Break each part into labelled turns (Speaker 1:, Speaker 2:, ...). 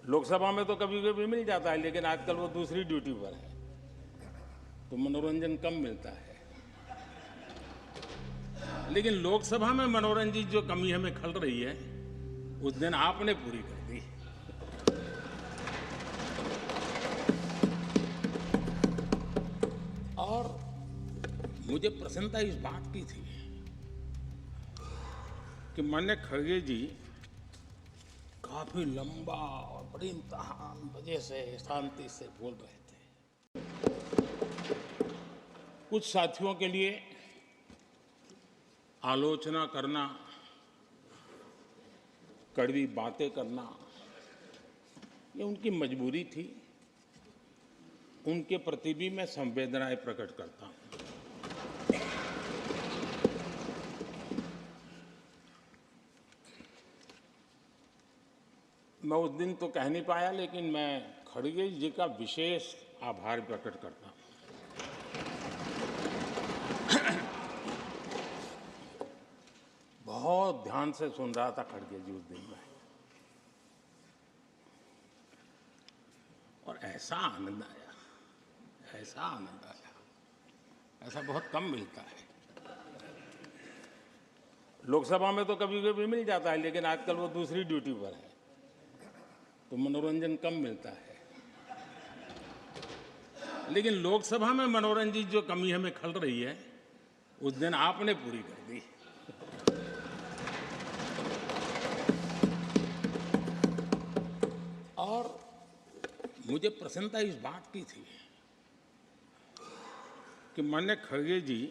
Speaker 1: लोकसभा में तो कभी कभी मिल जाता है, लेकिन आजकल वो दूसरी ड्यूटी पर है, तो मनोरंजन कम मिलता है। लेकिन लोकसभा में मनोरंजन जो कमी हमें खल रही है, उस दिन आपने पूरी कर दी। और मुझे प्रसन्नता इस बात की थी कि माननीय खड़गे जी काफी लंबा और बड़ी इम्तहान वजह से शांति से बोल रहे थे। कुछ साथियों के लिए आलोचना करना, कड़वी बातें करना, ये उनकी मजबूरी थी। उनके प्रति भी मैं संवेदनाएं प्रकट करता हूं। मैं उस दिन तो कह नहीं पाया, लेकिन मैं खड़गे जी का विशेष आभार प्रकट करता हूं। बहुत ध्यान से सुन रहा था खड़गे जी उस दिन में, और ऐसा आनंद आया, ऐसा आनंद आया, ऐसा बहुत कम मिलता है। लोकसभा में तो कभी कभी मिल जाता है, लेकिन आजकल वो दूसरी ड्यूटी पर है, तो मनोरंजन कम मिलता है। लेकिन लोकसभा में मनोरंजन जो कमी हमें खल रही है, उस दिन आपने पूरी कर दी। और मुझे प्रसन्नता इस बात की थी कि माननीय खड़गे जी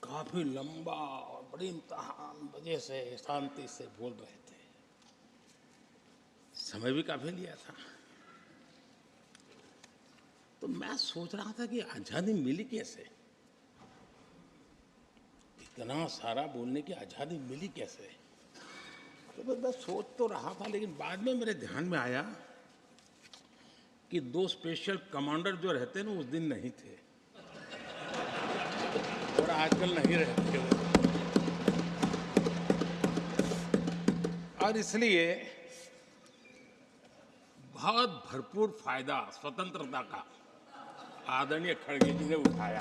Speaker 1: काफी लंबा और बड़ी इम्तहान वजह से शांति से बोल रहे थे। समय भी काफी लिया था। तो मैं सोच रहा था कि आजादी मिली कैसे, इतना सारा बोलने की आजादी मिली कैसे। तो मैं सोच तो रहा था, लेकिन बाद में मेरे ध्यान में आया कि दो स्पेशल कमांडर जो रहते हैं ना, उस दिन नहीं थे और आजकल नहीं रहते वो। और इसलिए बहुत भरपूर फायदा स्वतंत्रता का आदरणीय खड़गे जी ने उठाया।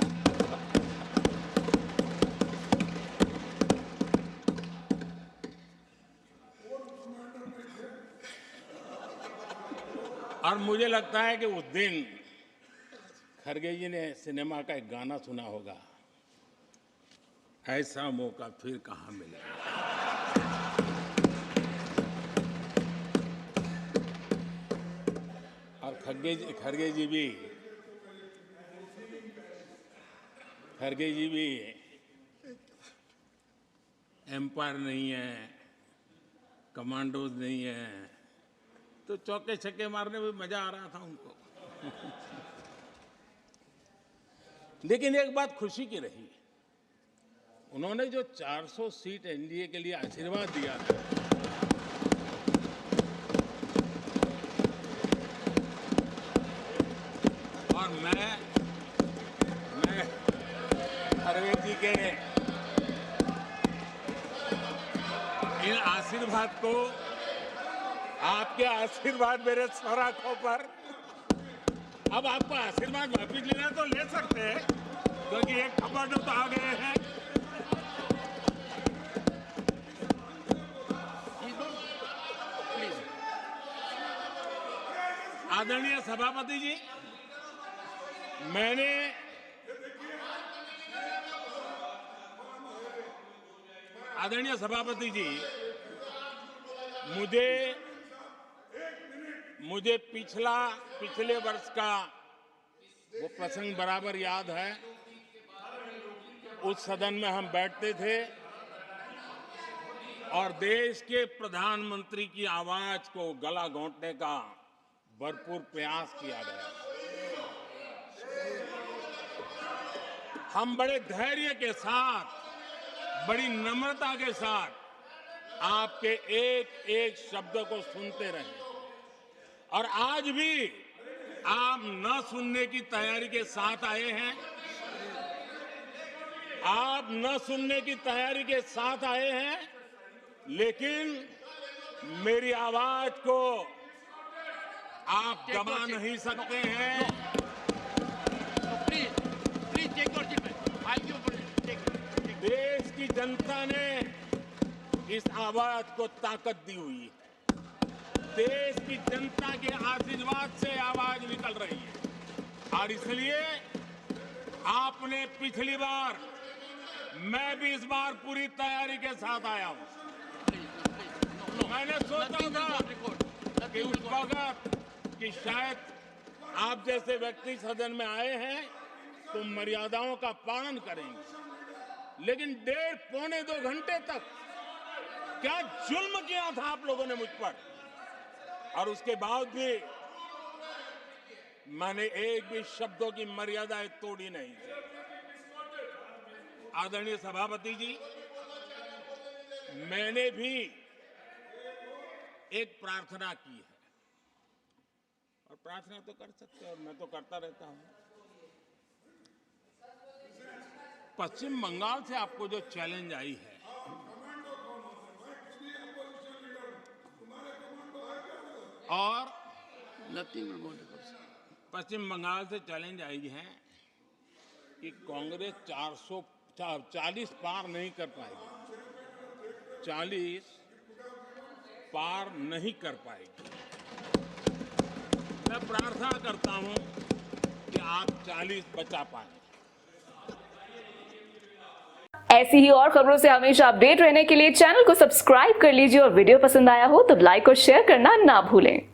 Speaker 1: और मुझे लगता है कि उस दिन खड़गे जी ने सिनेमा का एक गाना सुना होगा, ऐसा मौका फिर कहाँ मिलेगा। और खड़गे जी भी एम्पायर नहीं है, कमांडोज नहीं है, तो चौके छक्के मारने में मजा आ रहा था उनको। लेकिन एक बात खुशी की रही, उन्होंने जो 400 सीट एनडीए के लिए आशीर्वाद दिया था, और मैं खड़गे जी के इन आशीर्वाद को, आपके आशीर्वाद मेरे सर आंखों पर, अब आपको आशीर्वाद वापिस लेना तो ले सकते हैं, क्योंकि एक कमांडो तो आ गए हैं। आदरणीय सभापति जी, आदरणीय सभापति जी, मुझे पिछले वर्ष का वो प्रसंग बराबर याद है। उस सदन में हम बैठते थे और देश के प्रधानमंत्री की आवाज को गला घोंटने का भरपूर प्रयास किया गया। हम बड़े धैर्य के साथ, बड़ी नम्रता के साथ आपके एक एक शब्द को सुनते रहे, और आज भी आप न सुनने की तैयारी के साथ आए हैं। आप न सुनने की तैयारी के साथ आए हैं, लेकिन मेरी आवाज को आप दबा नहीं सकते हैं।
Speaker 2: Please take your seat.
Speaker 1: देश की जनता ने इस आवाज को ताकत दी हुई है। देश की जनता के आशीर्वाद से आवाज निकल रही है और इसलिए आपने पिछली बार, मैं भी इस बार पूरी तैयारी के साथ आया हूं। मैंने सोचा था कि उस वक्त कि शायद आप जैसे व्यक्ति सदन में आए हैं तो मर्यादाओं का पालन करेंगे, लेकिन 1.5-2 घंटे तक क्या जुल्म किया था आप लोगों ने मुझ पर, और उसके बाद भी मैंने एक भी शब्दों की मर्यादाएं तोड़ी नहीं। आदरणीय सभापति जी, मैंने भी एक प्रार्थना की है, और प्रार्थना तो कर सकते हैं और मैं तो करता रहता हूं। पश्चिम बंगाल से आपको जो चैलेंज आई है, और पश्चिम बंगाल से चैलेंज आई है कि कांग्रेस 440 पार नहीं कर पाएगी, 40 पार नहीं कर पाएगी। मैं प्रार्थना करता हूं कि आप 40 बचा पाएं।
Speaker 3: ऐसी ही और खबरों से हमेशा अपडेट रहने के लिए चैनल को सब्सक्राइब कर लीजिए और वीडियो पसंद आया हो तो लाइक और शेयर करना ना भूलें।